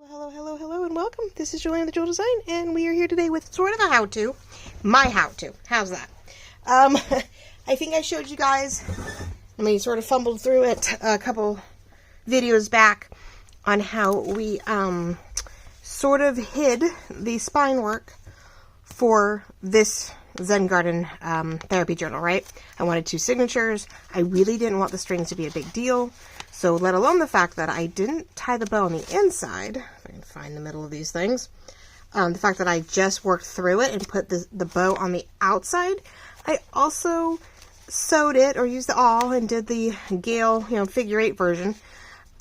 Hello, and welcome. This is Julian the Jewel Design, and we are here today with sort of a how-to. My how-to. How's that? I think I showed you guys, sort of fumbled through it a couple videos back on how we sort of hid the spine work for this Zen Garden therapy journal, right? I wanted 2 signatures. I really didn't want the strings to be a big deal. So let alone the fact that I didn't tie the bow on the inside, if I can find the middle of these things, the fact that I just worked through it and put the bow on the outside, I also sewed it or used the awl and did the Gale, figure 8 version,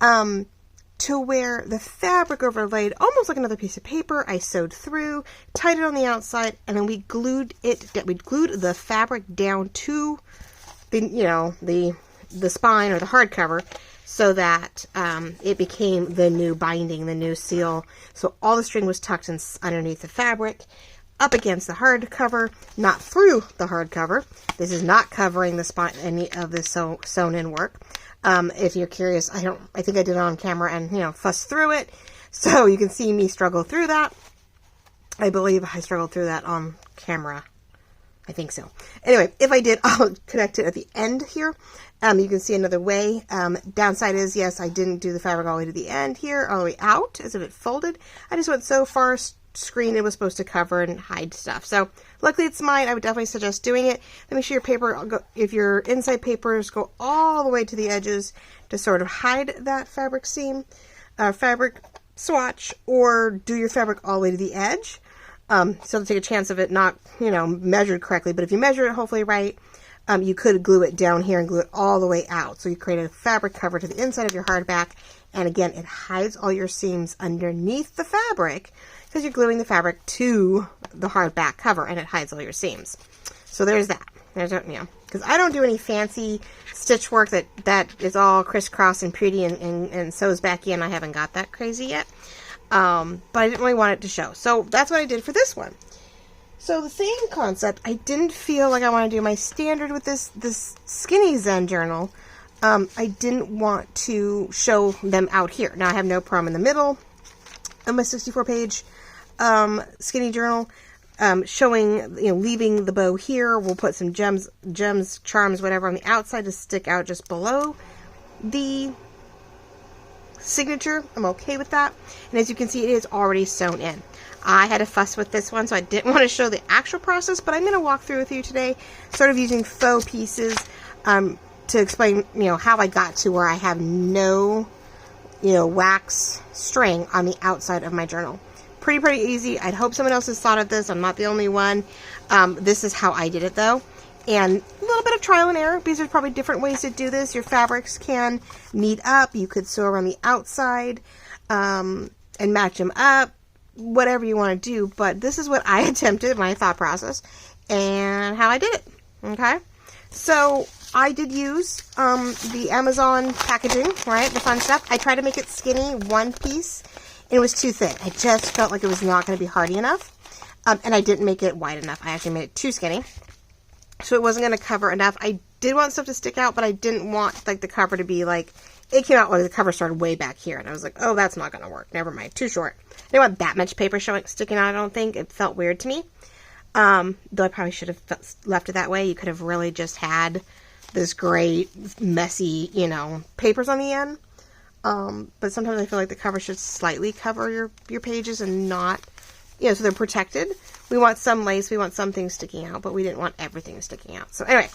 to where the fabric overlaid almost like another piece of paper. I sewed through, tied it on the outside, and then we glued the fabric down to the spine or the hardcover, so that it became the new binding, the new seal. So all the string was tucked in underneath the fabric, up against the hardcover, not through the hardcover. This is not covering the spine, any of the sewn-in work. If you're curious, I think I did it on camera and, fussed through it. So you can see me struggle through that. I believe I struggled through that on camera. I think so. Anyway, if I did, I'll connect it at the end here. You can see another way. Downside is, yes, I didn't do the fabric all the way to the end here, all the way out, as if it folded. I just went so far screen it was supposed to cover and hide stuff. So luckily it's mine. I would definitely suggest doing it. Then make sure your paper, if your inside papers, go all the way to the edges to sort of hide that fabric seam, fabric swatch, or do your fabric all the way to the edge. So to take a chance of it not, measured correctly. But if you measure it hopefully right, you could glue it down here and glue it all the way out. So you create a fabric cover to the inside of your hardback. And again, it hides all your seams underneath the fabric because you're gluing the fabric to the hardback cover and it hides all your seams. So there's that. Because I don't do any fancy stitch work that is all crisscross and pretty and sews back in. I haven't got that crazy yet. But I didn't really want it to show. So that's what I did for this one. So the same concept, I didn't feel like I want to do my standard with this skinny Zen journal. I didn't want to show them out here. Now I have no problem in the middle of my 64-page skinny journal, showing, leaving the bow here. We'll put some gems, charms, whatever on the outside to stick out just below the signature. I'm okay with that. And as you can see, it is already sewn in. I had a fuss with this one, so I didn't want to show the actual process, but I'm going to walk through with you today, sort of using faux pieces to explain, how I got to where I have no, wax string on the outside of my journal. Pretty easy. I'd hope someone else has thought of this. I'm not the only one. This is how I did it, though. And a little bit of trial and error, because there's probably different ways to do this. Your fabrics can meet up. You could sew around the outside and match them up. Whatever you want to do, but this is what I attempted, my thought process, and how I did it. Okay, so I did use the Amazon packaging, right, the fun stuff. I tried to make it skinny, one piece, and it was too thin. I just felt like it was not going to be hardy enough, and I didn't make it wide enough. I actually made it too skinny, so it wasn't going to cover enough. I did want stuff to stick out, but I didn't want the cover to be it came out like the cover started way back here, and I was like, oh, that's not going to work. Never mind. Too short. I didn't want that much paper sticking out, I don't think. It felt weird to me. Though I probably should have left it that way. You could have really just had this great, messy, papers on the end. But sometimes I feel like the cover should slightly cover your pages and not, so they're protected. We want some lace. We want some things sticking out, but we didn't want everything sticking out. So anyway,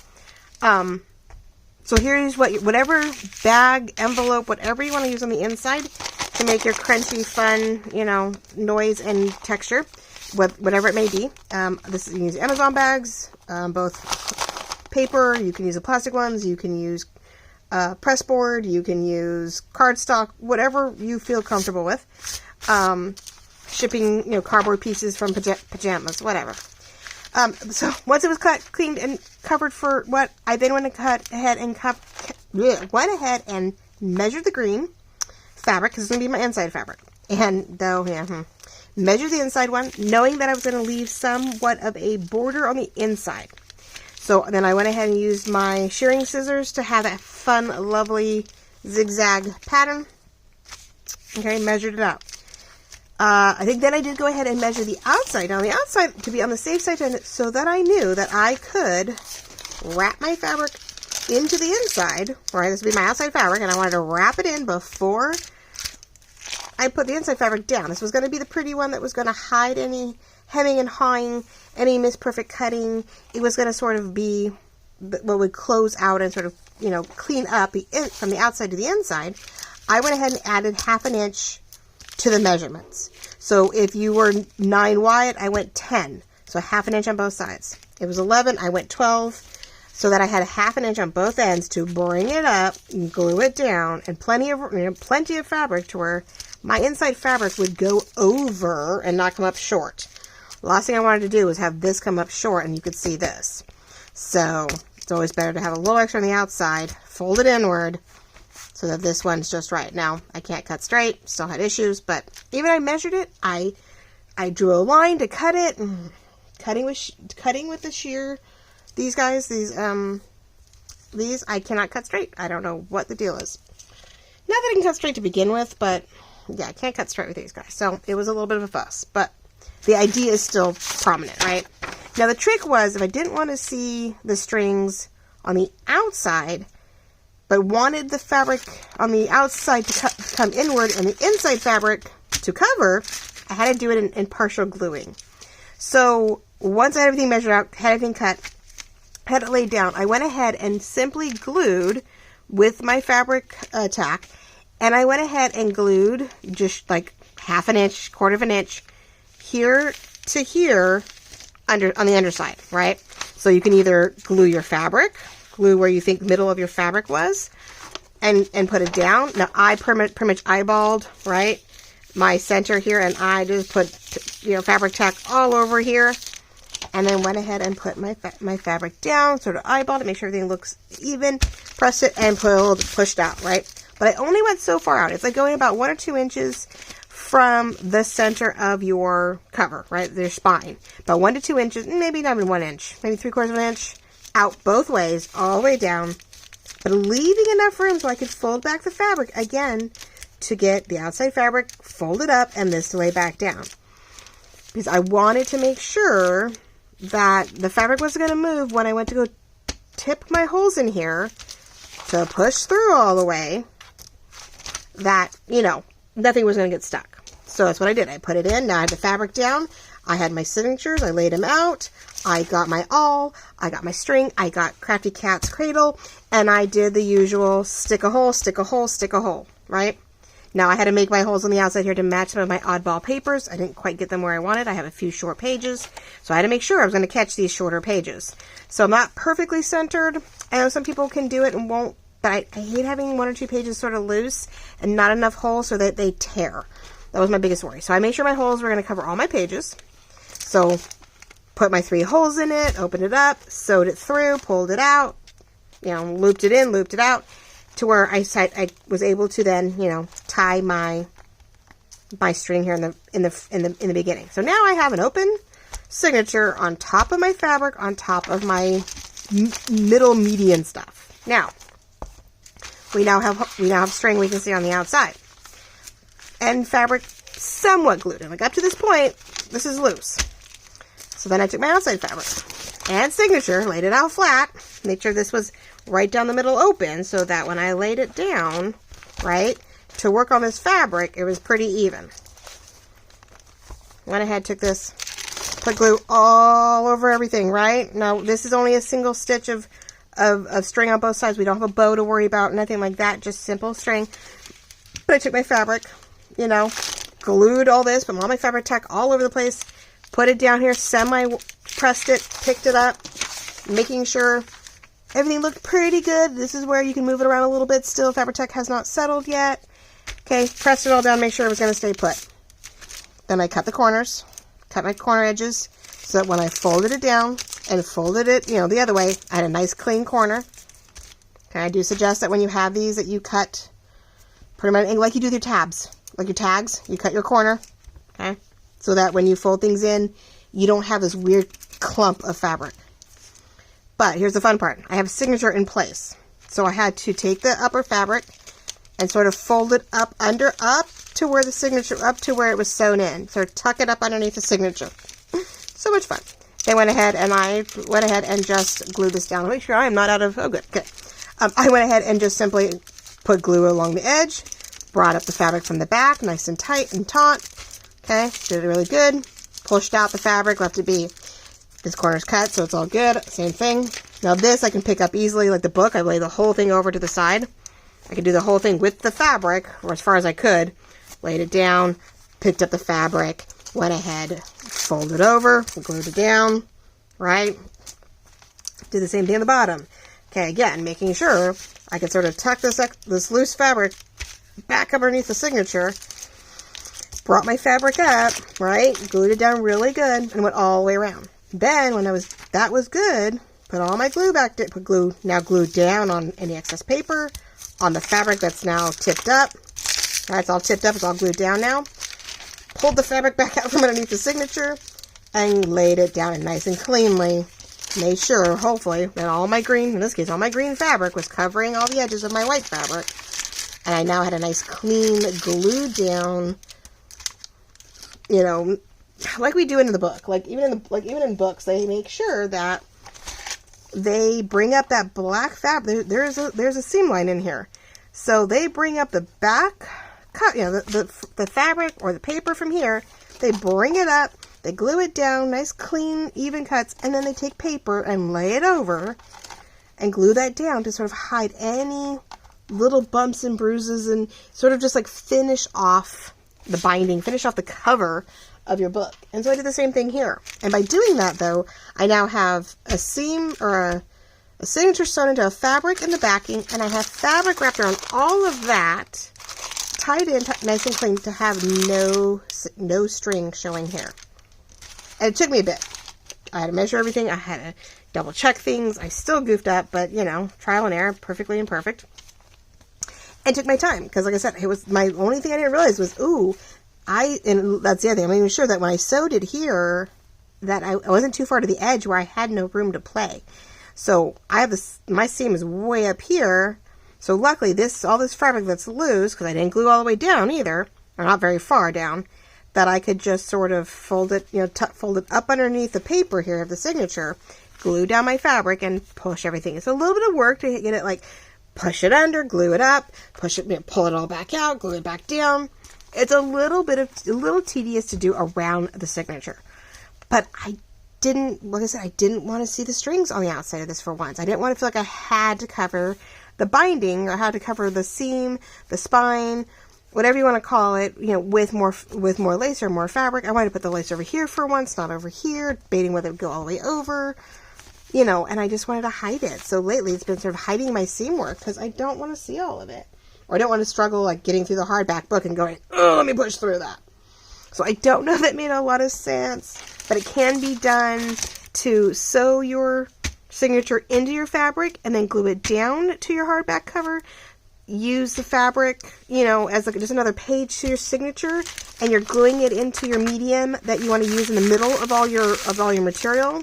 so here's whatever bag, envelope, whatever you want to use on the inside to make your crunchy, fun, noise and texture, whatever it may be. You can use Amazon bags, both paper. You can use the plastic ones. You can use press board. You can use cardstock, whatever you feel comfortable with. Shipping, cardboard pieces from pajamas, whatever. So once it was cleaned and covered for what, I then went ahead and measured the green fabric, because it's going to be my inside fabric. And measured the inside one, knowing that I was going to leave somewhat of a border on the inside. So then I went ahead and used my shearing scissors to have that fun, lovely zigzag pattern. Okay, measured it out. I think then I did go ahead and measure the outside. Now, the outside, to be on the safe side, so that I knew that I could wrap my fabric into the inside. Right, this would be my outside fabric, and I wanted to wrap it in before I put the inside fabric down. This was going to be the pretty one that was going to hide any hemming and hawing, any misperfect cutting. It was going to sort of be what would close out and sort of, you know, clean up from the outside to the inside. I went ahead and added 1/2 inch to the measurements. So if you were 9 wide, I went 10. So 1/2 inch on both sides. It was 11, I went 12. So that I had 1/2 inch on both ends to bring it up and glue it down, and plenty of fabric to where my inside fabric would go over and not come up short. The last thing I wanted to do was have this come up short, and you could see this. So it's always better to have a little extra on the outside, fold it inward, so that this one's just right. Now, I can't cut straight, still had issues, but even I measured it, I drew a line to cut it, cutting with the shear. These guys, these I cannot cut straight. I don't know what the deal is. Not that I can cut straight to begin with, but yeah, I can't cut straight with these guys. So it was a little bit of a fuss, but the idea is still prominent, right? Now the trick was, if I didn't want to see the strings on the outside, but wanted the fabric on the outside to come inward and the inside fabric to cover, I had to do it in partial gluing. So once I had everything measured out, had everything cut, had it laid down, I went ahead and simply glued with my fabric tack, and I went ahead and glued just like 1/2 inch, 1/4 inch here to here on the underside, right? So you can either glue your fabric, glue where you think the middle of your fabric was, and put it down. Now I pretty much eyeballed, right, my center here, and I just put, you know, fabric tack all over here. And then went ahead and put my fabric down, sort of eyeballed it, make sure everything looks even, pressed it, and pushed out, right? But I only went so far out. It's like going about 1 or 2 inches from the center of your cover, right? Their spine. About 1 to 2 inches, maybe not even 1 inch, maybe 3/4 inch out both ways, all the way down, but leaving enough room so I could fold back the fabric again to get the outside fabric folded up and this to lay back down. Because I wanted to make sure that the fabric wasn't going to move when I went to go tip my holes in here to push through all the way, that, you know, nothing was going to get stuck. So that's what I did. I put it in. Now I had the fabric down. I had my signatures. I laid them out. I got my awl. I got my string. I got Crafty Cat's cradle. And I did the usual stick a hole, stick a hole, stick a hole, right? Now, I had to make my holes on the outside here to match some of my oddball papers. I didn't quite get them where I wanted. I have a few short pages, so I had to make sure I was going to catch these shorter pages. So I'm not perfectly centered. I know some people can do it and won't, but I hate having 1 or 2 pages sort of loose and not enough holes so that they tear. That was my biggest worry. So I made sure my holes were going to cover all my pages. So put my 3 holes in it, opened it up, sewed it through, pulled it out, you know, looped it in, looped it out, to where I was able to then, you know, tie my string here in the beginning. So now I have an open signature on top of my fabric, on top of my middle median stuff. Now we now have string we can see on the outside, and fabric somewhat glued. And like up to this point, this is loose. So then I took my outside fabric and signature, laid it out flat, made sure this was right down the middle open, so that when I laid it down, right, to work on this fabric, it was pretty even. Went ahead, took this, put glue all over everything, right? Now, this is only a single stitch of string on both sides. We don't have a bow to worry about, nothing like that, just simple string. But I took my fabric, you know, glued all this, put all my fabric tack all over the place, put it down here, semi-pressed it, picked it up, making sure everything looked pretty good. This is where you can move it around a little bit still. Fabric tack has not settled yet. Okay, pressed it all down, make sure it was going to stay put. Then I cut the corners, cut my corner edges, so that when I folded it down and folded it, you know, the other way, I had a nice clean corner. Okay, I do suggest that when you have these, that you cut pretty much like you do with your tabs, like your tags, you cut your corner, okay, so that when you fold things in, you don't have this weird clump of fabric. But here's the fun part. I have a signature in place. So I had to take the upper fabric and sort of fold it up to where the signature, up to where it was sewn in. Sort of tuck it up underneath the signature. So much fun. I went ahead and just glued this down. Make sure I am not out of, oh good, okay. I went ahead and just simply put glue along the edge, brought up the fabric from the back, nice and tight and taut. Okay, did it really good. Pushed out the fabric, left it be. This corner's cut, so it's all good. Same thing. Now this I can pick up easily, like the book. I lay the whole thing over to the side. I could do the whole thing with the fabric, or as far as I could. Laid it down, picked up the fabric, went ahead, folded over, glued it down, right? Do the same thing on the bottom. Okay, again, making sure I can sort of tuck this loose fabric back underneath the signature. Brought my fabric up, right? Glued it down really good and went all the way around. Then when that was good, put all my glue back, now glued down on any excess paper, on the fabric that's now tipped up. All right, it's all tipped up, it's all glued down now. Pulled the fabric back out from underneath the signature and laid it down nice and cleanly. Made sure, hopefully, that all my green, in this case, all my green fabric was covering all the edges of my white fabric. And I now had a nice clean, glued down, you know, like we do in the book. Like even in books, they make sure that they bring up that black fabric. There's a seam line in here, so they bring up the back cut, you know, the fabric or the paper from here. They bring it up, they glue it down, nice clean even cuts, and then they take paper and lay it over and glue that down to sort of hide any little bumps and bruises and sort of just like finish off the binding, finish off the cover of your book. And so I did the same thing here. And by doing that, though, I now have a seam or a signature sewn into a fabric in the backing, and I have fabric wrapped around all of that, tied in nice and clean to have no string showing here. And it took me a bit. I had to measure everything. I had to double check things. I still goofed up, but you know, trial and error, perfectly imperfect. And took my time, because like I said, it was my only thing I didn't realize was, and that's the other thing, I'm even sure that when I sewed it here, that I wasn't too far to the edge where I had no room to play. So I have my seam is way up here, so luckily all this fabric that's loose, because I didn't glue all the way down either, or not very far down, that I could just sort of fold it, you know, fold it up underneath the paper here of the signature, glue down my fabric, and push everything. It's a little bit of work to get it like, push it under, glue it up, push it, pull it all back out, glue it back down. It's a little tedious to do around the signature. But like I said, I didn't want to see the strings on the outside of this for once. I didn't want to feel like I had to cover the binding or had to cover the seam, the spine, whatever you want to call it, you know, with more lace or more fabric. I wanted to put the lace over here for once, not over here, debating whether it would go all the way over. You know, and I just wanted to hide it. So lately it's been sort of hiding my seam work because I don't want to see all of it. Or I don't want to struggle like getting through the hardback book and going, oh, let me push through that. So I don't know if that made a lot of sense, but it can be done to sew your signature into your fabric and then glue it down to your hardback cover. Use the fabric, you know, as like just another page to your signature, and you're gluing it into your medium that you want to use in the middle of all your material.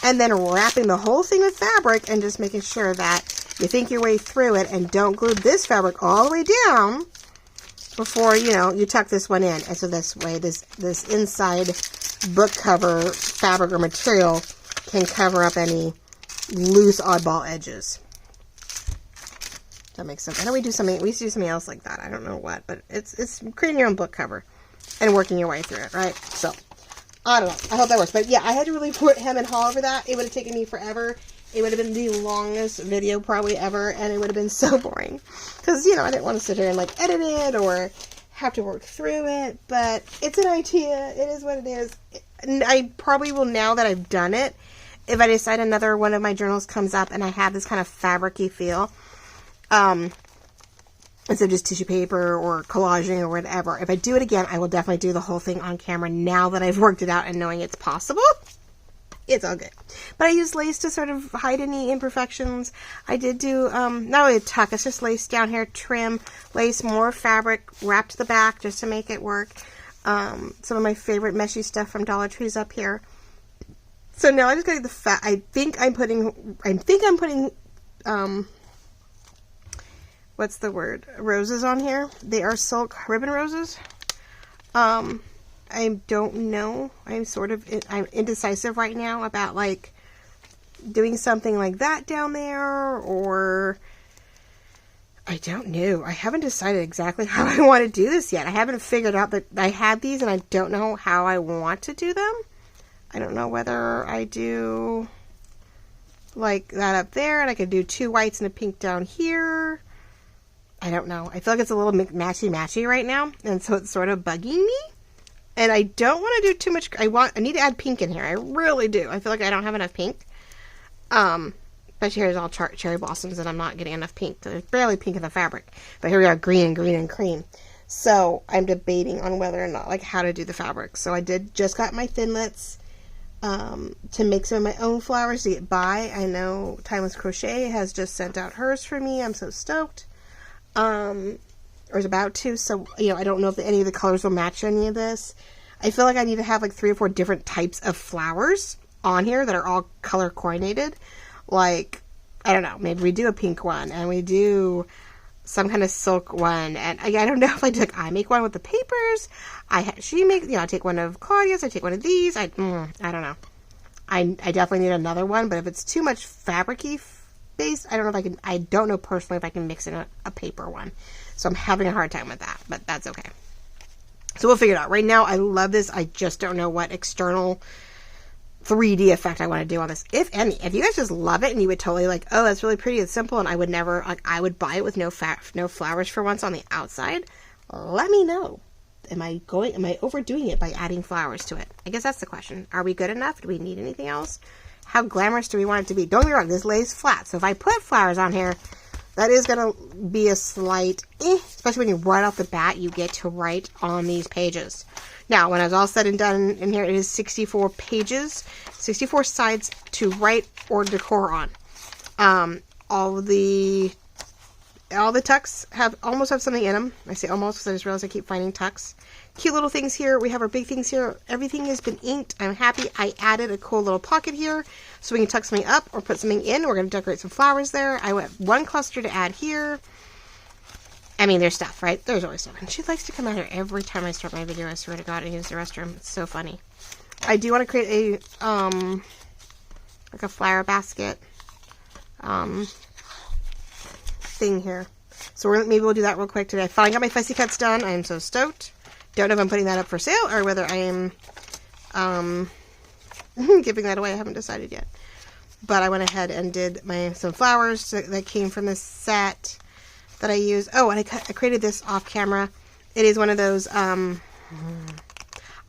And then wrapping the whole thing with fabric and just making sure that you think your way through it and don't glue this fabric all the way down before, you know, you tuck this one in. And so this way, this inside book cover fabric or material can cover up any loose oddball edges. That makes sense. I know we used to do something else like that. I don't know what, but it's creating your own book cover and working your way through it, right? So I don't know. I hope that works. But yeah, I had to really hem and haw over that. It would have taken me forever. It would have been the longest video probably ever, and it would have been so boring. Because, you know, I didn't want to sit here and, like, edit it or have to work through it. But it's an idea. It is what it is. And I probably will, now that I've done it, if I decide another one of my journals comes up and I have this kind of fabric-y feel, instead of just tissue paper or collaging or whatever. If I do it again, I will definitely do the whole thing on camera now that I've worked it out and knowing it's possible. It's all good. But I use lace to sort of hide any imperfections. I did do, not really a tuck, it's just lace down here, trim, lace, more fabric, wrapped to the back just to make it work. Some of my favorite meshy stuff from Dollar Tree's up here. So now I just got the I think I'm putting what's the word? Roses on here. They are silk ribbon roses. I don't know. I'm indecisive right now about like doing something like that down there, or I don't know. I haven't decided exactly how I want to do this yet. I haven't figured out that I have these and I don't know how I want to do them. I don't know whether I do like that up there and I could do 2 whites and a pink down here. I don't know. I feel like it's a little matchy-matchy right now, and so it's sort of bugging me. And I don't want to do too much. I need to add pink in here. I really do. I feel like I don't have enough pink. Especially here's all cherry blossoms and I'm not getting enough pink. There's barely pink in the fabric. But here we are, green and cream. So I'm debating on whether or not, like, how to do the fabric. So I just got my thinlits to make some of my own flowers to get by. I know Timeless Crochet has just sent out hers for me. I'm so stoked. Or is about to. So, you know, I don't know if any of the colors will match any of this. I feel like I need to have like 3 or 4 different types of flowers on here that are all color coordinated. Like, I don't know, maybe we do a pink one and we do some kind of silk one, and I don't know if I make one with the papers. She makes, you know, I take one of Claudia's, I take one of these. I don't know. I definitely need another one, but if it's too much fabric-y based, I don't know if I can. I don't know personally if I can mix in a paper one. So I'm having a hard time with that, but that's okay. So we'll figure it out. Right now, I love this. I just don't know what external 3D effect I want to do on this, if any. If you guys just love it and you would totally like, oh, that's really pretty, it's simple, and I would never, like, I would buy it with no flowers for once on the outside, let me know. Am I overdoing it by adding flowers to it? I guess that's the question. Are we good enough? Do we need anything else? How glamorous do we want it to be? Don't get me wrong, this lays flat, so if I put flowers on here, that is going to be a slight, especially when you right off the bat, you get to write on these pages. Now, when it's all said and done in here, it is 64 pages, 64 sides to write or decor on. All the tucks almost have something in them. I say almost because I just realized I keep finding tucks. Cute little things here. We have our big things here. Everything has been inked. I'm happy. I added a cool little pocket here so we can tuck something up or put something in. We're going to decorate some flowers there. I went 1 cluster to add here. I mean, there's stuff, right? There's always stuff. And she likes to come out here every time I start my video. I swear to God, and use the restroom. It's so funny. I do want to create a, like a flower basket, thing here. So maybe we'll do that real quick today. I finally got my fussy cuts done. I am so stoked. Don't know if I'm putting that up for sale or whether I am, giving that away. I haven't decided yet. But I went ahead and did some flowers that came from this set that I use. Oh, and I created this off camera. It is one of those,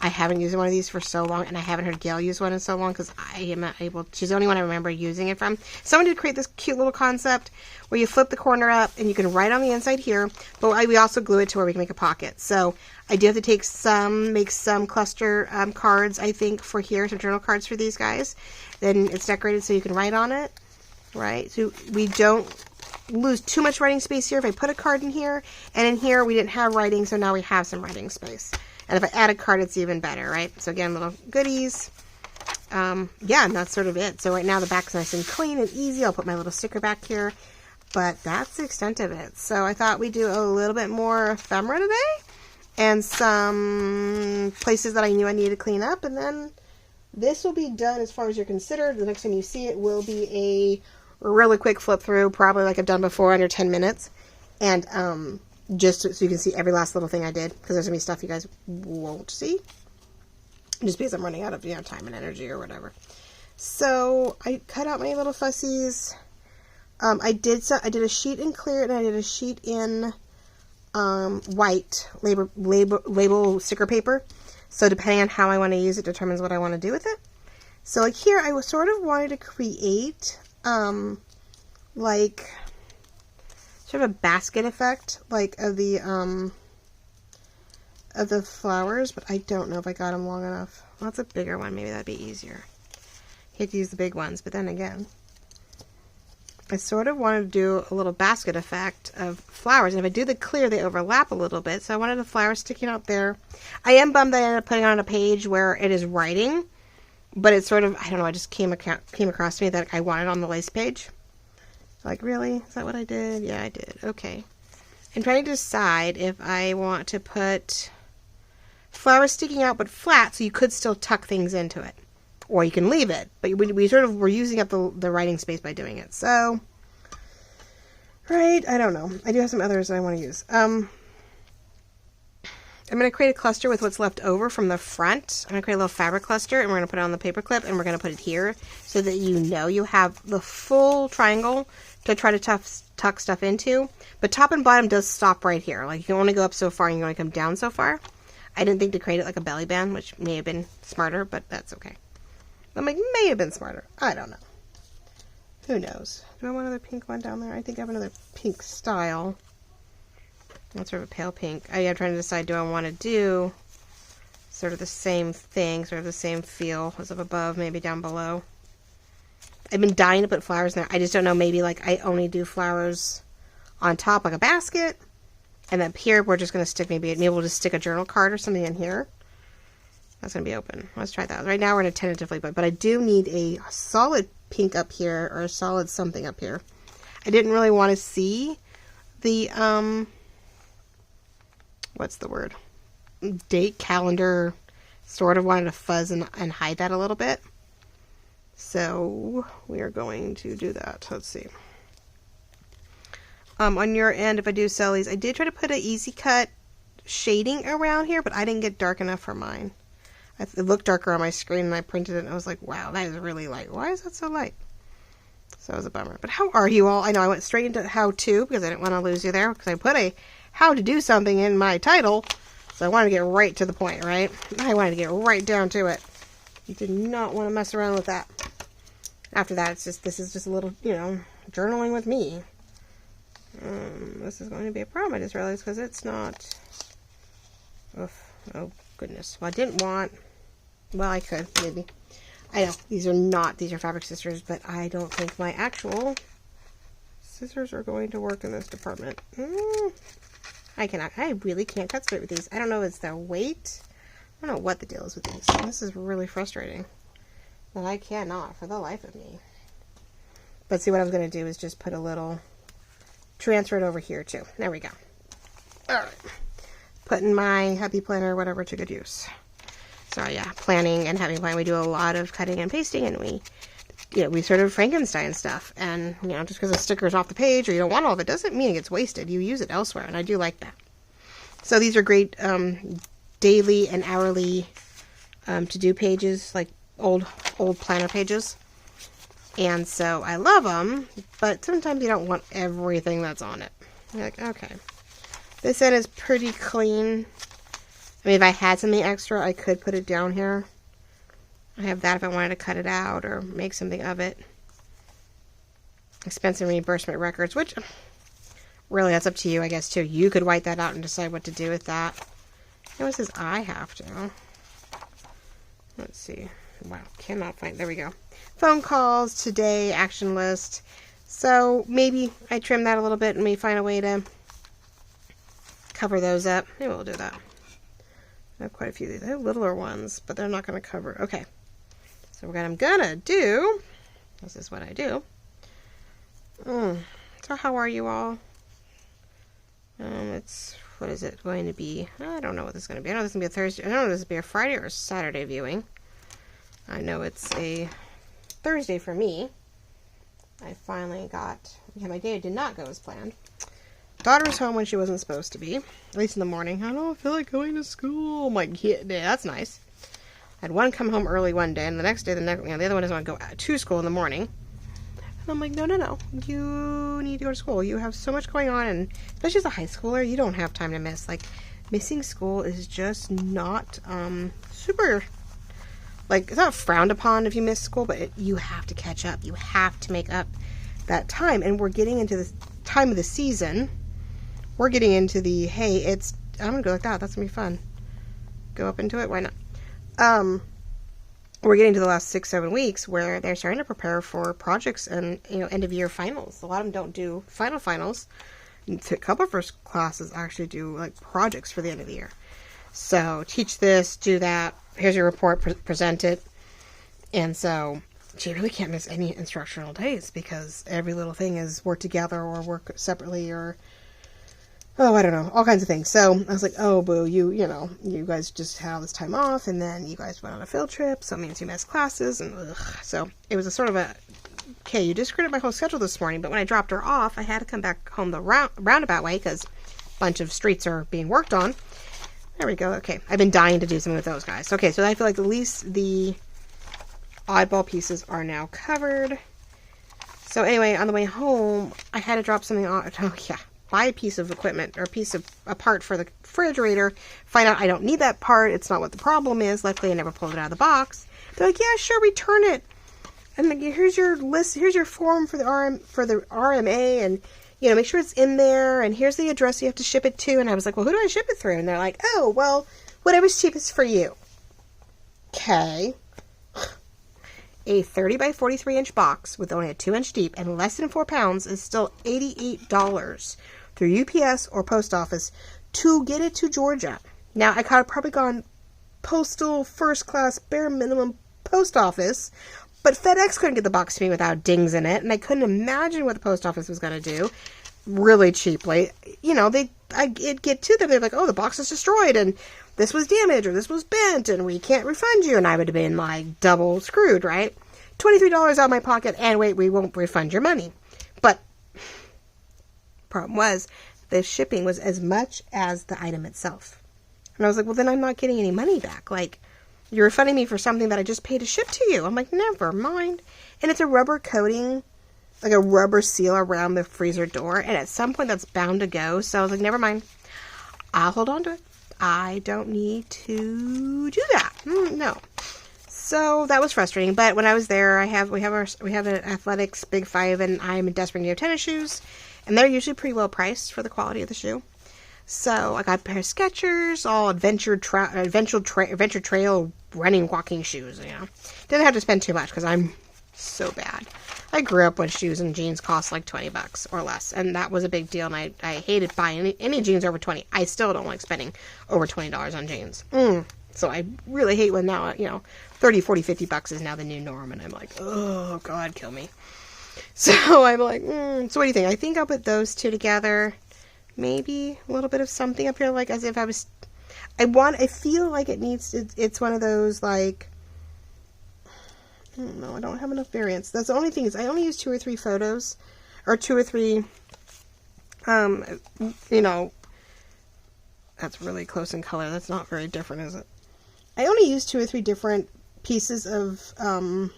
I haven't used one of these for so long, and I haven't heard Gail use one in so long because I am not able, she's the only one I remember using it from. Someone did create this cute little concept where you flip the corner up and you can write on the inside here, but we also glue it to where we can make a pocket. So I do have to make some cluster cards, I think, for here, some journal cards for these guys. Then it's decorated so you can write on it, right? So we don't lose too much writing space here if I put a card in here, and in here we didn't have writing, so now we have some writing space. And if I add a card, it's even better, right? So again, little goodies. Yeah, and that's sort of it. So right now the back's nice and clean and easy. I'll put my little sticker back here, but that's the extent of it. So I thought we'd do a little bit more ephemera today and some places that I knew I needed to clean up, and then this will be done as far as you're considered. The next time you see it will be a really quick flip through, probably like I've done before, under 10 minutes. And just so you can see every last little thing I did, because there's going to be stuff you guys won't see. Just because I'm running out of time and energy or whatever. So I cut out my little fussies. I did a sheet in clear, and I did a sheet in white label sticker paper. So depending on how I want to use it determines what I want to do with it. So like here, I was sort of wanted to create like sort of a basket effect, like of the flowers, but I don't know if I got them long enough. Well, that's a bigger one. Maybe that'd be easier. Hate to use the big ones, but then again, I sort of wanted to do a little basket effect of flowers, and if I do the clear, they overlap a little bit, so I wanted the flowers sticking out there. I am bummed that I ended up putting on a page where it is writing, but it's sort of, I don't know, I just came across to me that I wanted on the lace page. Like, really? Is that what I did? Yeah, I did. Okay. I'm trying to decide if I want to put flowers sticking out but flat, so you could still tuck things into it. Or you can leave it, but we sort of were using up the writing space by doing it. So, right, I don't know. I do have some others that I want to use. I'm going to create a cluster with what's left over from the front. I'm going to create a little fabric cluster, and we're going to put it on the paper clip, and we're going to put it here so that you have the full triangle to try to tuck stuff into. But top and bottom does stop right here. Like, you can only go up so far, and you can only come down so far. I didn't think to create it like a belly band, which may have been smarter, but that's okay. I'm like, may have been smarter. I don't know. Who knows? Do I want another pink one down there? I think I have another pink style. That's sort of a pale pink. I'm trying to decide, do I want to do sort of the same thing, sort of the same feel as up above, maybe down below. I've been dying to put flowers in there. I just don't know, maybe like I only do flowers on top like a basket. And up here, we're just going to stick, maybe we'll just stick a journal card or something in here. That's going to be open. Let's try that. Right now we're going to tentatively put, but I do need a solid pink up here or a solid something up here. I didn't really want to see the, what's the word? Date calendar. Sort of wanted to fuzz and hide that a little bit. So we are going to do that. Let's see. On your end, if I do sell these, I did try to put an easy cut shading around here, but I didn't get dark enough for mine. It looked darker on my screen, and I printed it, and I was like, wow, that is really light. Why is that so light? So it was a bummer. But how are you all? I know I went straight into how-to, because I didn't want to lose you there, because I put a how to do something in my title, so I wanted to get right to the point, right? I wanted to get right down to it. You did not want to mess around with that. After that, this is just a little, journaling with me. This is going to be a problem, I just realized, because it's not... Oh, goodness. Well, I didn't want... Well, I could, maybe. I know, these are Fabric Scissors, but I don't think my actual scissors are going to work in this department. I really can't cut straight with these. I don't know if it's their weight. I don't know what the deal is with these. This is really frustrating. And I cannot, for the life of me. But see, what I'm going to do is just put a little... Transfer it over here, too. There we go. Alright. Putting my happy planner, whatever, to good use. So, yeah, planning and having plan. We do a lot of cutting and pasting, and we sort of Frankenstein stuff. And, just because the sticker's off the page or you don't want all of it doesn't mean it gets wasted. You use it elsewhere, and I do like that. So these are great daily and hourly to-do pages, like old planner pages. And so I love them, but sometimes you don't want everything that's on it. You're like, okay. This end is pretty clean. I mean, if I had something extra, I could put it down here. I have that if I wanted to cut it out or make something of it. Expense and reimbursement records, which really that's up to you, I guess, too. You could white that out and decide what to do with that. It says I have to. Let's see. Wow, cannot find. There we go. Phone calls, today, action list. So maybe I trim that a little bit and we find a way to cover those up. Maybe we'll do that. I have quite a few of these. I have littler ones, but they're not going to cover. Okay. So what I'm going to do, this is what I do. So how are you all? What is it going to be? I don't know what this is going to be. I know this is going to be a Thursday. I don't know if this is going to be a Friday or a Saturday viewing. I know it's a Thursday for me. I finally got... Yeah, my day did not go as planned. Daughter was home when she wasn't supposed to be. At least in the morning. I don't feel like going to school. I'm like, yeah, that's nice. I had one come home early one day, and the next day, the other one doesn't want to go to school in the morning. And I'm like, no. You need to go to school. You have so much going on, and especially as a high schooler, you don't have time to miss. Like, missing school is just not super... Like, it's not frowned upon if you miss school, but you have to catch up. You have to make up that time. And we're getting into the time of the season. We're getting into the, hey, I'm going to go like that. That's going to be fun. Go up into it. Why not? We're getting to the last 6-7 weeks where they're starting to prepare for projects and, end of year finals. A lot of them don't do finals. A couple of first classes actually do, like, projects for the end of the year. So, teach this, do that. Here's your report, present it. And so, you really can't miss any instructional days because every little thing is work together or work separately or oh, I don't know, all kinds of things. So I was like, oh, boo, you know, you guys just had all this time off, and then you guys went on a field trip, so it means you missed classes, and ugh. So it was a sort of a, okay, you discredited my whole schedule this morning, but when I dropped her off, I had to come back home the roundabout way, because a bunch of streets are being worked on. There we go. Okay, I've been dying to do something with those guys. Okay, so I feel like at least the oddball pieces are now covered. So anyway, on the way home, I had to drop something off. Oh, yeah. Buy a piece of equipment, or a part for the refrigerator. Find out I don't need that part. It's not what the problem is. Luckily, I never pulled it out of the box. They're like, yeah, sure, return it. And like, here's your list. Here's your form for the RMA, and you know, make sure it's in there. And here's the address you have to ship it to. And I was like, well, who do I ship it through? And they're like, oh, well, whatever's cheapest for you. Okay. A 30 by 43 inch box with only a 2-inch deep and less than 4 pounds is still $88 through UPS or post office to get it to Georgia. Now, I could have probably gone postal first class bare minimum post office, but FedEx couldn't get the box to me without dings in it, and I couldn't imagine what the post office was going to do really cheaply. You know, I'd get to them, they're like, oh, the box is destroyed, and this was damaged, or this was bent, and we can't refund you, and I would have been, like, double screwed, right? $23 out of my pocket, and wait, we won't refund your money. But problem was, the shipping was as much as the item itself. And I was like, well, then I'm not getting any money back. Like, you're refunding me for something that I just paid to ship to you. I'm like, never mind. And it's a rubber coating, like a rubber seal around the freezer door, and at some point that's bound to go. So I was like, never mind. I'll hold on to it. I don't need to do that. No. So that was frustrating. But when I was there, we have an Athletics Big 5, and I'm in desperate need of tennis shoes, and they're usually pretty well priced for the quality of the shoe. So I got a pair of Skechers, all adventure trail running, walking shoes. You know, didn't have to spend too much because I'm so bad. I grew up when shoes and jeans cost like $20 or less, and that was a big deal, and I hated buying any jeans over $20. I still don't like spending over $20 on jeans. So I really hate when now, you know, $30, $40, $50 is now the new norm, and I'm like, oh, God, kill me. So I'm like, so what do you think? I think I'll put those two together. Maybe a little bit of something up here, like as if I feel like it's one of those, like, I don't know, I don't have enough variants. That's the only thing, is I only use 2 or 3 photos, or 2 or 3, you know, that's really close in color. That's not very different, is it? I only use 2 or 3 different pieces of, 2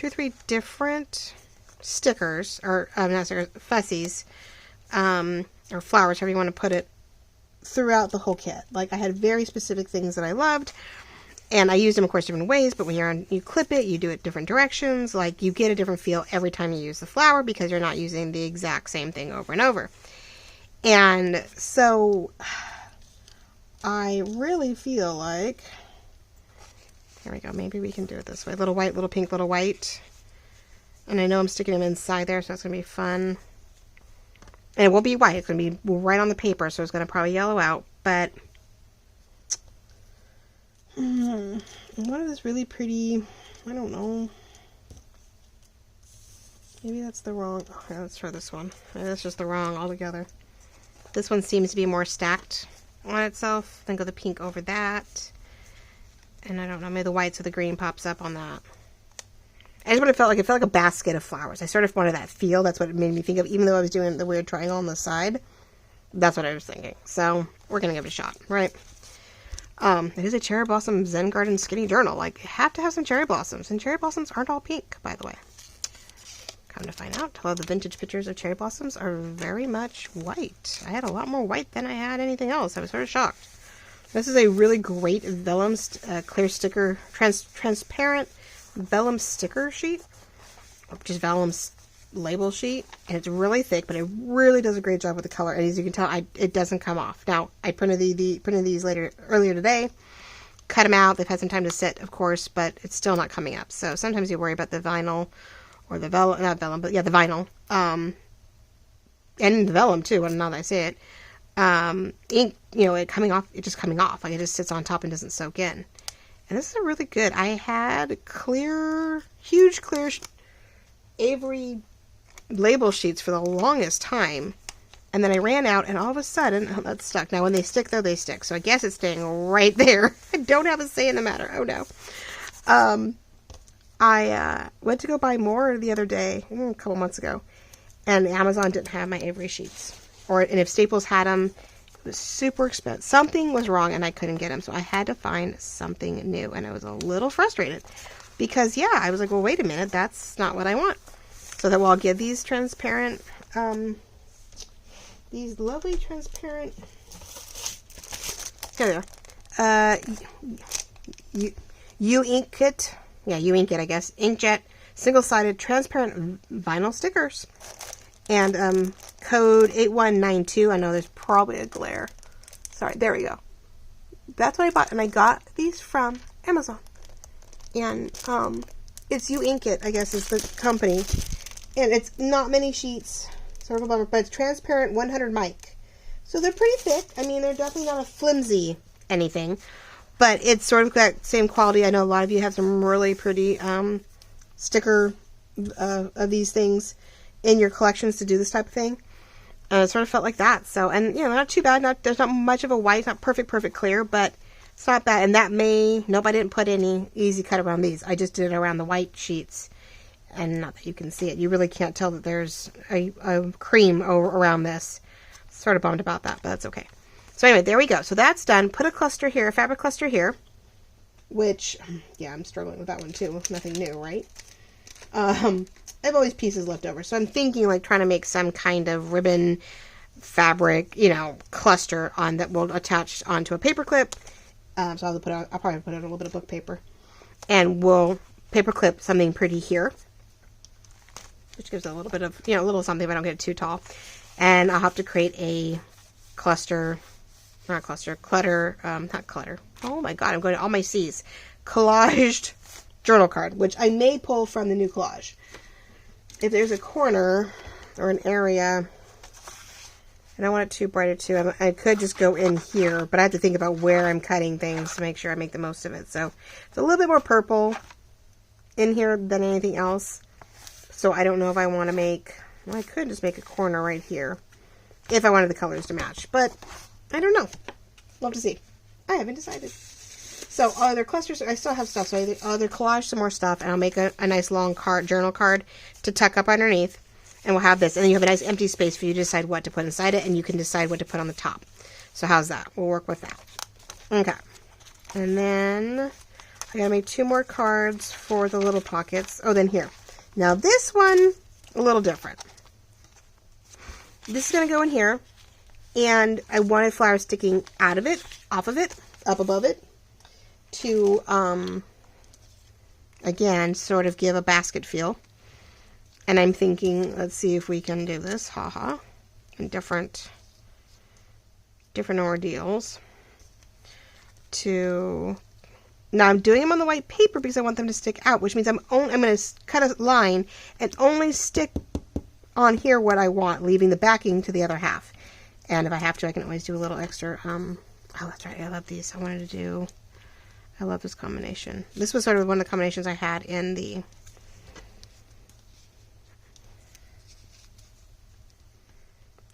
or 3 different stickers, or, not stickers, fussies, or flowers, however you want to put it, throughout the whole kit. Like, I had very specific things that I loved, and I used them, of course, different ways, but when you clip it, you do it different directions. Like, you get a different feel every time you use the flower because you're not using the exact same thing over and over. And so, I really feel like, here we go, maybe we can do it this way. Little white, little pink, little white. And I know I'm sticking them inside there, so that's going to be fun. And it won't be white, it's going to be right on the paper, so it's going to probably yellow out, but one of this really pretty, I don't know, maybe that's the wrong, okay, let's try this one. Maybe that's just the wrong altogether. This one seems to be more stacked on itself. Then go the pink over that, and I don't know, maybe the white so the green pops up on that. I just want to it felt like a basket of flowers. I sort of wanted that feel. That's what it made me think of, even though I was doing the weird triangle on the side. That's what I was thinking. So, we're going to give it a shot, right? It is a Cherry Blossom Zen Garden Skinny Journal. Like, you have to have some cherry blossoms. And cherry blossoms aren't all pink, by the way. Come to find out, a lot of the vintage pictures of cherry blossoms are very much white. I had a lot more white than I had anything else. I was sort of shocked. This is a really great vellum clear sticker, transparent vellum sticker sheet, just vellum's label sheet, and it's really thick, but it really does a great job with the color. And as you can tell, it doesn't come off. Now, I printed these earlier today, cut them out. They've had some time to sit, of course, but it's still not coming up. So sometimes you worry about the vinyl, or the vellum, not vellum, but yeah, the vinyl, and the vellum too. And now that I say it, ink, you know, it just coming off. Like, it just sits on top and doesn't soak in. And this is a really good. I had huge clear Avery label sheets for the longest time. And then I ran out, and all of a sudden, oh, that's stuck. Now, when they stick, though, they stick. So I guess it's staying right there. I don't have a say in the matter. Oh, no. I went to go buy more the other day, a couple months ago, and Amazon didn't have my Avery sheets. And if Staples had them, it was super expensive. Something was wrong, and I couldn't get them. So I had to find something new, and I was a little frustrated. Because, yeah, I was like, well, wait a minute. That's not what I want. So that I'll get these transparent... these lovely transparent, here they are, U-Ink Kit, yeah, U-Ink Kit, I guess, inkjet, single-sided transparent vinyl stickers, and code 8192, I know there's probably a glare, sorry, there we go, that's what I bought, and I got these from Amazon, and it's U-Ink Kit, I guess is the company, and it's not many sheets, sort of a bummer, but it's transparent 100 mic. So they're pretty thick. I mean, they're definitely not a flimsy anything, but it's sort of that same quality. I know a lot of you have some really pretty sticker of these things in your collections to do this type of thing. And it sort of felt like that. So, and, you know, not too bad. There's not much of a white. It's not perfect clear, but it's not bad. And that nope, I didn't put any easy cut around these. I just did it around the white sheets. And not that you can see it. You really can't tell that there's a cream around this. Sort of bummed about that, but that's okay. So anyway, there we go. So that's done. Put a cluster here, a fabric cluster here. Which, yeah, I'm struggling with that one too. Nothing new, right? I have always pieces left over. So I'm thinking like trying to make some kind of ribbon fabric, you know, cluster on that will attach onto a paper clip. So I'll probably put on a little bit of book paper. And we'll paper clip something pretty here. Which gives it a little bit of, you know, a little something, but I don't get it too tall. And I'll have to create a clutter. Oh my God, I'm going to all my C's. Collaged journal card, which I may pull from the new collage. If there's a corner or an area, and I want it too bright too, I could just go in here, but I have to think about where I'm cutting things to make sure I make the most of it. So it's a little bit more purple in here than anything else. So I don't know if I want to make, well, I could just make a corner right here if I wanted the colors to match, but I don't know. We'll have to see. I haven't decided. So other clusters, I still have stuff, so I either collage some more stuff, and I'll make a nice long journal card to tuck up underneath, and we'll have this, and then you have a nice empty space for you to decide what to put inside it, and you can decide what to put on the top. So how's that? We'll work with that. Okay. And then I gotta make 2 more cards for the little pockets. Oh, then here. Now this one, a little different. This is going to go in here, and I wanted flowers sticking out of it, off of it, up above it, to, again, sort of give a basket feel. And I'm thinking, let's see if we can do this, in different ordeals. Now I'm doing them on the white paper because I want them to stick out, which means I'm going to cut a line and only stick on here what I want, leaving the backing to the other half. And if I have to, I can always do a little extra. Oh, that's right. I love these. I love this combination. This was sort of one of the combinations I had in the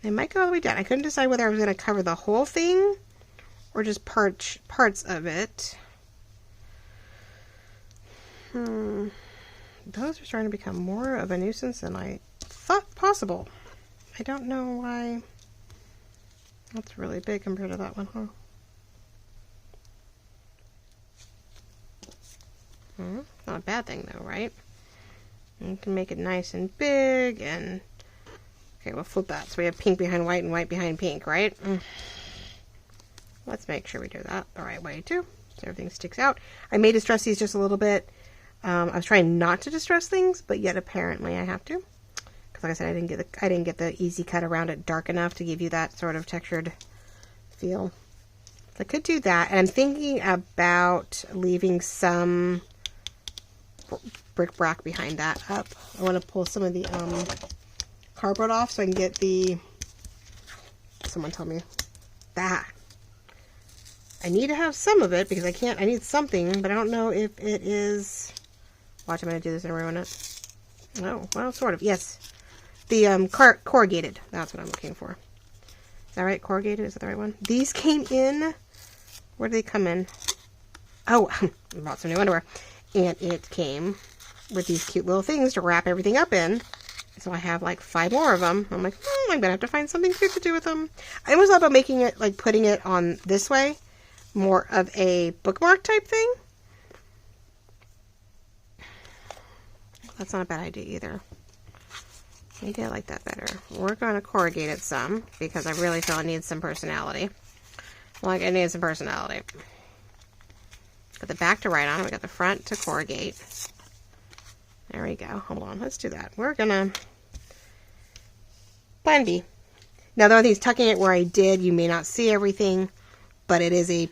I might go all the way down. I couldn't decide whether I was going to cover the whole thing or just parts of it. Those are starting to become more of a nuisance than I thought possible. I don't know why. That's really big compared to that one, huh? Not a bad thing though, right? You can make it nice and big and... Okay, we'll flip that. So we have pink behind white and white behind pink, right? Let's make sure we do that the right way too, so everything sticks out. I may distress these just a little bit. I was trying not to distress things, but yet apparently I have to. Because like I said, I didn't get the easy cut around it dark enough to give you that sort of textured feel. So I could do that, and I'm thinking about leaving some bric-a-brac behind that up. I want to pull some of the cardboard off so I can get the... Someone told me that. I need to have some of it because I need something, but I don't know if it is... Watch, I'm going to do this and ruin it. Oh, well, sort of, yes. The corrugated, that's what I'm looking for. Is that right? Corrugated? Is that the right one? These came in... Where did they come in? Oh, I bought some new underwear. And it came with these cute little things to wrap everything up in. So I have like 5 more of them. I'm like, I'm gonna have to find something cute to do with them. I almost thought about making it, like putting it on this way. More of a bookmark type thing. That's not a bad idea either. Maybe I like that better. We're gonna corrugate it some because I really feel it needs some personality. Like, it needs some personality. Got the back to write on. We got the front to corrugate. There we go. Hold on. Let's do that. We're gonna... Plan B. Now, the other thing is tucking it where I did. You may not see everything, but it is a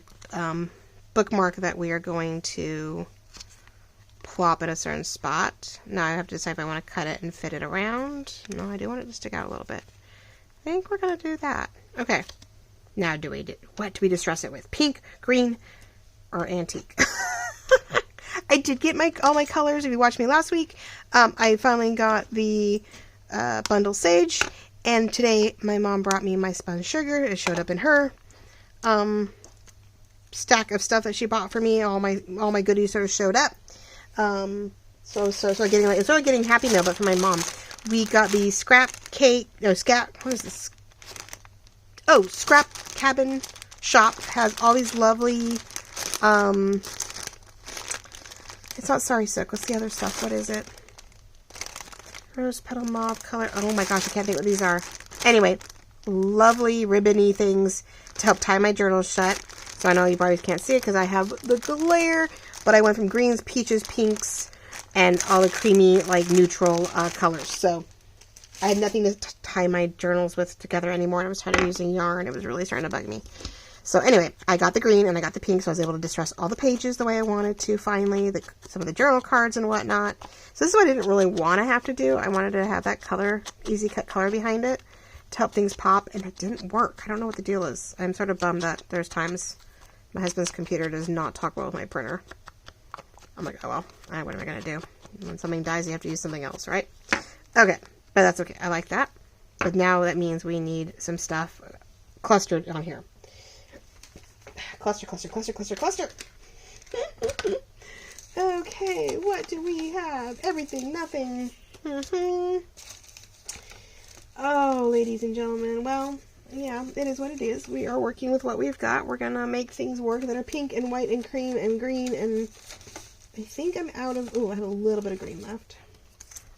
bookmark that we are going to plop in a certain spot. Now, I have to decide if I want to cut it and fit it around. No, I do want it to stick out a little bit. I think we're going to do that. Okay. Now, what do we distress it with? Pink, green, or antique? I did get all my colors. If you watched me last week, I finally got the bundle sage, and today my mom brought me my spun sugar. It showed up in her stack of stuff that she bought for me. All my goodies sort of showed up. So getting like, it's not getting Happy Meal, but for my mom, we got the scrap cake. No, what is this? Oh, Scrap Cabin Shop has all these lovely, it's not Sorry Silk. What's the other stuff? What is it? Rose Petal Mauve color. Oh my gosh, I can't think what these are. Anyway, lovely ribbony things to help tie my journal shut. So I know you probably can't see it because I have the glare, but I went from greens, peaches, pinks, and all the creamy, like, neutral colors. So I had nothing to tie my journals with together anymore, and I was tired of using yarn. It was really starting to bug me. So anyway, I got the green and I got the pink, so I was able to distress all the pages the way I wanted to finally, some of the journal cards and whatnot. So this is what I didn't really want to have to do. I wanted to have that color, easy cut color behind it to help things pop, and it didn't work. I don't know what the deal is. I'm sort of bummed that there's times my husband's computer does not talk well with my printer. I'm like, oh well, what am I going to do? When something dies, you have to use something else, right? Okay, but that's okay. I like that. But now that means we need some stuff clustered on here. Cluster, cluster, cluster, cluster, cluster. Okay, what do we have? Everything, nothing. Oh, ladies and gentlemen, well, yeah, it is what it is. We are working with what we've got. We're gonna make things work that are pink and white and cream and green, and I think I'm out of, I have a little bit of green left.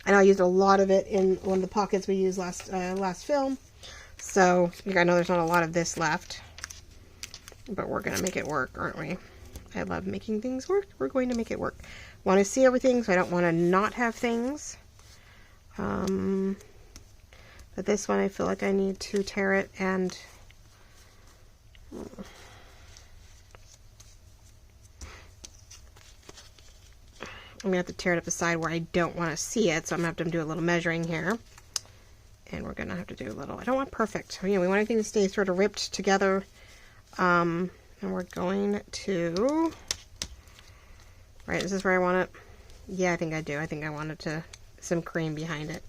I know I used a lot of it in one of the pockets we used last film, so I know there's not a lot of this left. But we're going to make it work, aren't we? I love making things work. We're going to make it work. Want to see everything, so I don't want to not have things. But this one, I feel like I need to tear it and... I'm going to have to tear it up the side where I don't want to see it, so I'm going to have to do a little measuring here. And we're going to have to do a little... I don't want perfect. You know, we want everything to stay sort of ripped together. And we're going to, right, is this where I want it? Yeah, I think I do. I think I wanted some cream behind it.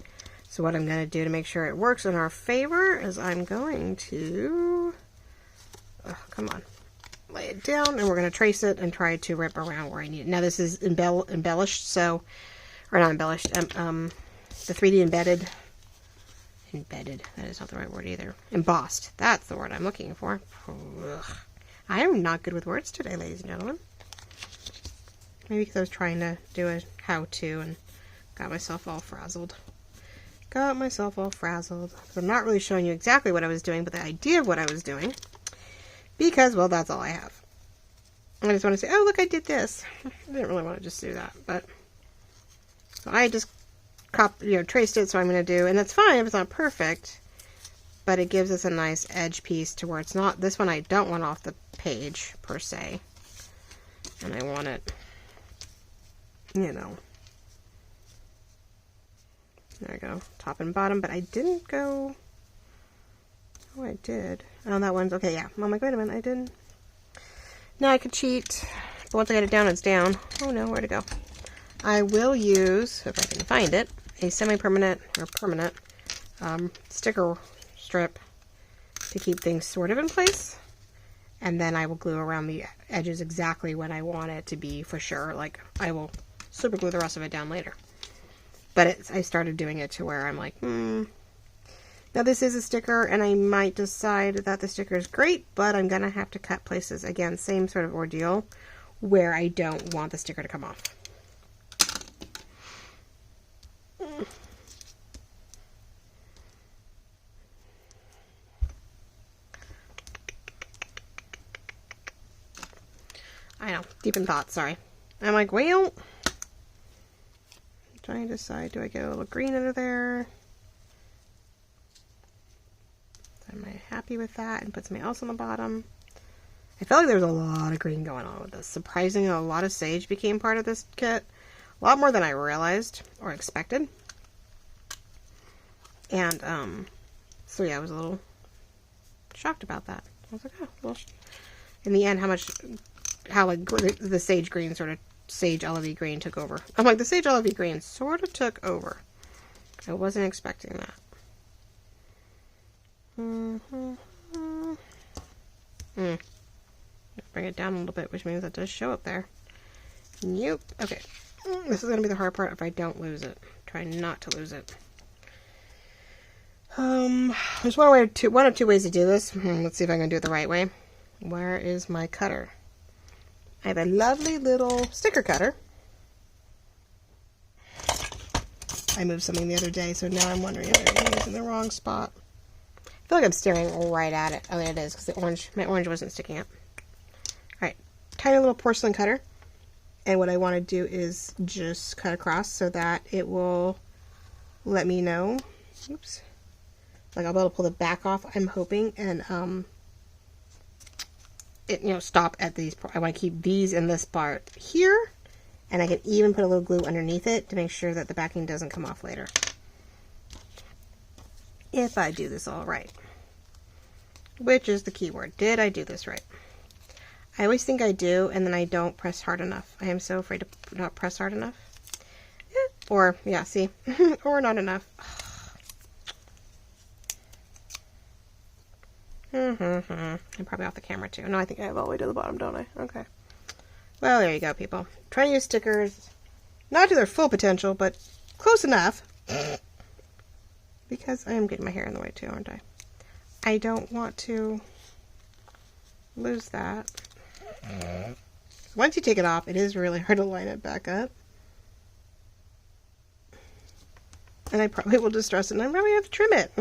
So what I'm going to do to make sure it works in our favor is I'm going to, come on, lay it down, and we're going to trace it and try to rip around where I need it. Now this is embellished, so, or not embellished, the 3D embedded, that is not the right word either. Embossed, that's the word I'm looking for. Ugh. I am not good with words today, ladies and gentlemen. Maybe because I was trying to do a how-to and got myself all frazzled. I'm not really showing you exactly what I was doing, but the idea of what I was doing. Because, well, that's all I have. I just want to say, oh, look, I did this. I didn't really want to just do that, but... So I just traced it, so I'm going to do, and that's fine if it's not perfect, but it gives us a nice edge piece to where it's not, this one I don't want off the page, per se, and I want it, you know, there we go, top and bottom, but I didn't go, oh, I did, oh, that one's, okay, yeah, I'm like, wait a minute, I didn't, now I could cheat, but once I get it down, it's down, oh no, where'd it go? I will use, if I can find it, a semi-permanent or permanent sticker strip to keep things sort of in place. And then I will glue around the edges exactly when I want it to be for sure. Like, I will super glue the rest of it down later. But I started doing it to where I'm like, Now this is a sticker, and I might decide that the sticker is great, but I'm going to have to cut places. Again, same sort of ordeal where I don't want the sticker to come off. I know, deep in thought, sorry. I'm like, well, I'm trying to decide, do I get a little green under there? Am I happy with that? And put something else on the bottom. I felt like there was a lot of green going on with this. Surprisingly, a lot of sage became part of this kit. A lot more than I realized or expected. And, so yeah, I was a little shocked about that. I was like, oh, well, in the end, how like the sage green sort of, sage olivey green took over. I'm like, the sage olivey green sort of took over. I wasn't expecting that. Bring it down a little bit, which means that does show up there. Nope. Okay. This is going to be the hard part if I don't lose it. Try not to lose it. There's one of two ways to do this. Let's see if I can do it the right way. Where is my cutter? I have a lovely little sticker cutter. I moved something the other day, so now I'm wondering if I'm using the wrong spot. I feel like I'm staring right at it. Oh, it is, because my orange wasn't sticking up. Alright, tiny little porcelain cutter. And what I want to do is just cut across so that it will let me know. Oops. Like I'll be able to pull the back off, I'm hoping, and stop at these. I want to keep these in this part here, and I can even put a little glue underneath it to make sure that the backing doesn't come off later. If I do this all right, which is the key word. Did I do this right? I always think I do, and then I don't press hard enough. I am so afraid to not press hard enough. Or, yeah, see? Or not enough. I'm probably off the camera too. No, I think I have all the way to the bottom, don't I? Okay. Well, there you go, people. Trying to use stickers, not to their full potential, but close enough. Because I am getting my hair in the way too, aren't I? I don't want to lose that. Once you take it off, it is really hard to line it back up. And I probably will distress it, and I probably have to trim it.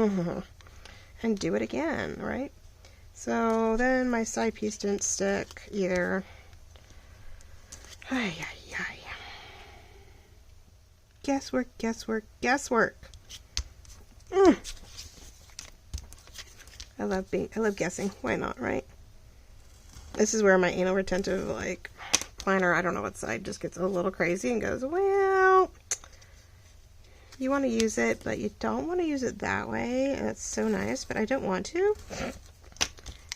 And do it again, right? So then my side piece didn't stick either. Guesswork, guesswork, guesswork. I love guessing. Why not, right? This is where my anal retentive, like, planner, I don't know what side, just gets a little crazy and goes, well, you want to use it, but you don't want to use it that way, and it's so nice, but I don't want to.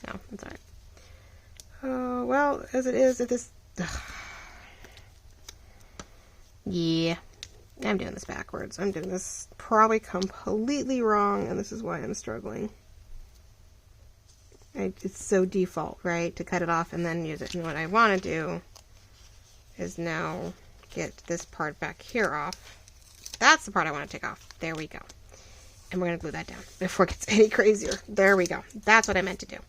No, it's alright. Oh, well, as it is, yeah, I'm doing this backwards. I'm doing this probably completely wrong, and this is why I'm struggling. It's so default, right, to cut it off and then use it. And what I want to do is now get this part back here off. That's the part I want to take off. There we go. And we're going to glue that down before it gets any crazier. There we go. That's what I meant to do.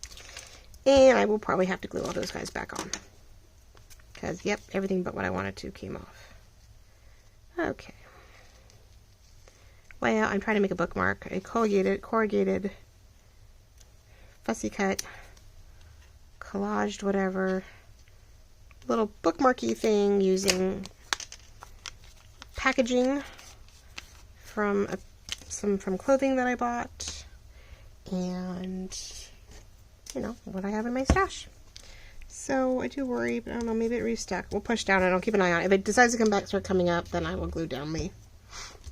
And I will probably have to glue all those guys back on. Because, yep, everything but what I wanted to came off. Okay. Well, I'm trying to make a bookmark. A corrugated, fussy cut, collaged, whatever, little bookmarky thing using packaging from from clothing that I bought, and what I have in my stash. So I do worry, but I don't know, maybe it restuck. We'll push down and I'll keep an eye on it. If it decides to come back, start coming up, then I will glue down the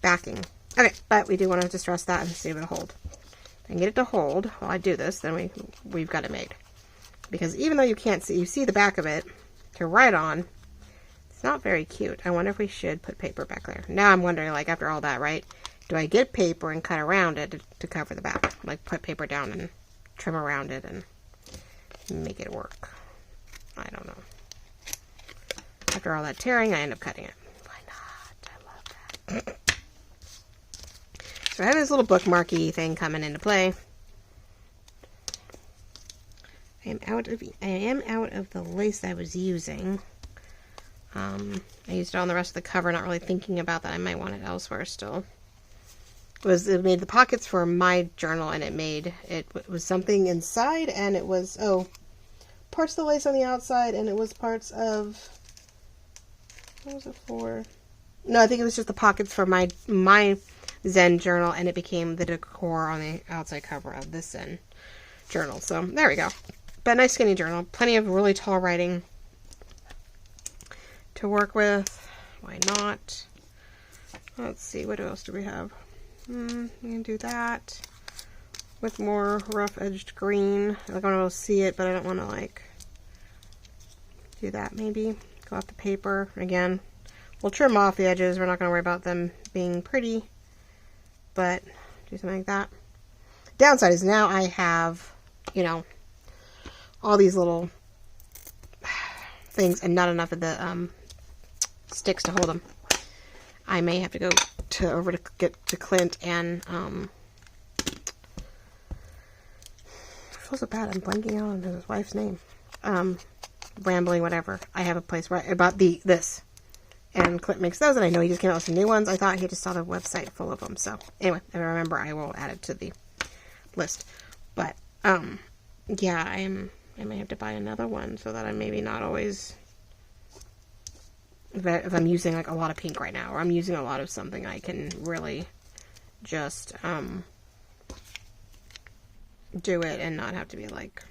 backing. Okay, but we do want to distress that and see if it'll hold. If I can get it to hold while I do this, then we've got it made. Because even though you can't see, you see the back of it to write on, it's not very cute. I wonder if we should put paper back there. Now I'm wondering, like, after all that, right, do I get paper and cut around it to cover the back? Like, put paper down and trim around it and make it work. I don't know. After all that tearing, I end up cutting it. Why not? I love that. So I have this little bookmarky thing coming into play. I am out of the lace I was using. I used it on the rest of the cover, not really thinking about that. I might want it elsewhere still. It made the pockets for my journal, and it was something inside, and it was parts of the lace on the outside, and it was parts of, what was it for? No, I think it was just the pockets for my Zen journal, and it became the decor on the outside cover of this Zen journal. So there we go. But nice skinny journal, plenty of really tall writing to work with. Why not? Let's see, what else do we have? We can do that with more rough edged green. I want to be able to see it, but I don't want to like do that. Maybe go off the paper again. We'll trim off the edges. We're not going to worry about them being pretty, but do something like that. Downside is now I have, you know, all these little things and not enough of the sticks to hold them. I may have to go over to get to Clint and I feel so bad. I'm blanking out on his wife's name. Rambling, whatever. I have a place where I bought this, and Clint makes those, and I know he just came out with some new ones. I thought he just saw the website full of them. So anyway, if I remember, I will add it to the list. But yeah, I may have to buy another one so that I'm maybe not always. If I'm using like a lot of pink right now, or I'm using a lot of something, I can really just do it and not have to be like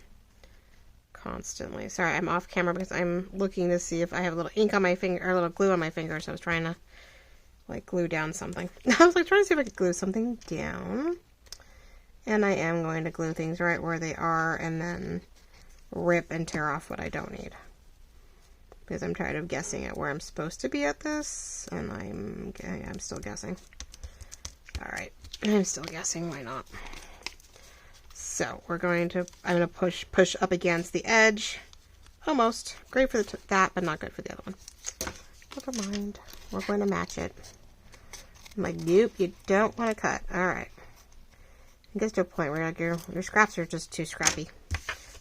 constantly. Sorry, I'm off camera because I'm looking to see if I have a little ink on my finger, or a little glue on my finger, so I was trying to like glue down something. I was like trying to see if I could glue something down. And I am going to glue things right where they are and then rip and tear off what I don't need. Because I'm tired of guessing at where I'm supposed to be at this, and I'm still guessing. Alright, I'm still guessing, why not? So, I'm going to push up against the edge. Almost. Great for that, but not good for the other one. Never mind. We're going to match it. I'm like, nope, you don't want to cut. Alright. It gets to a point where like your scraps are just too scrappy.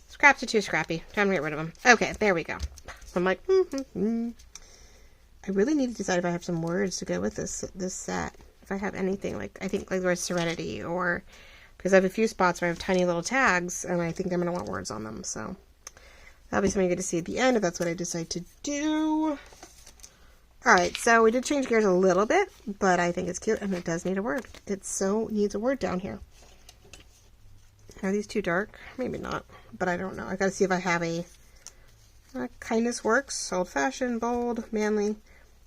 Scraps are too scrappy. Time to get rid of them. Okay, there we go. I'm like, I really need to decide if I have some words to go with this set. If I have anything, like, I think like there's Serenity, or, because I have a few spots where I have tiny little tags, and I think I'm going to want words on them, so that'll be something you get to see at the end if that's what I decide to do. Alright, so we did change gears a little bit, but I think it's cute, and it does need a word. It so needs a word down here. Are these too dark? Maybe not, but I don't know. I gotta see if I have a kindness works, old-fashioned, bold, manly,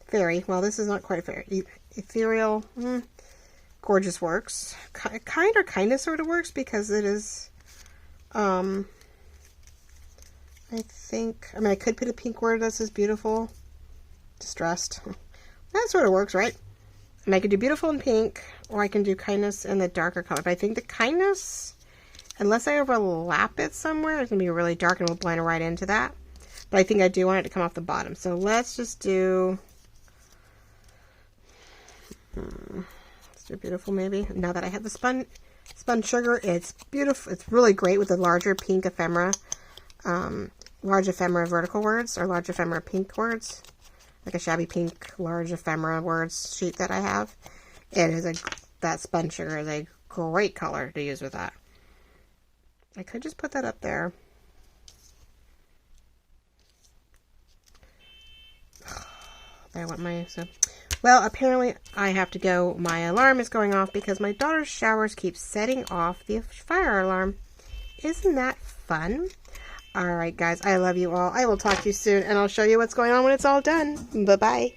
fairy. Well, this is not quite fairy. Ethereal, gorgeous works. Kind or kindness sort of works because it is, I mean, I could put a pink word that says beautiful. Distressed. That sort of works, right? And I could do beautiful in pink, or I can do kindness in the darker color. But I think the kindness, unless I overlap it somewhere, it's going to be really dark and we'll blend right into that. But I think I do want it to come off the bottom. So let's just do, let's do beautiful maybe. Now that I have the spun sugar, it's beautiful. It's really great with the larger pink ephemera, large ephemera vertical words, or large ephemera pink words. Like a shabby pink large ephemera words sheet that I have. It is that spun sugar is a great color to use with that. I could just put that up there. I want my, well, apparently I have to go. My alarm is going off because my daughter's showers keep setting off the fire alarm. Isn't that fun? Alright guys, I love you all. I will talk to you soon, and I'll show you what's going on when it's all done. Bye-bye.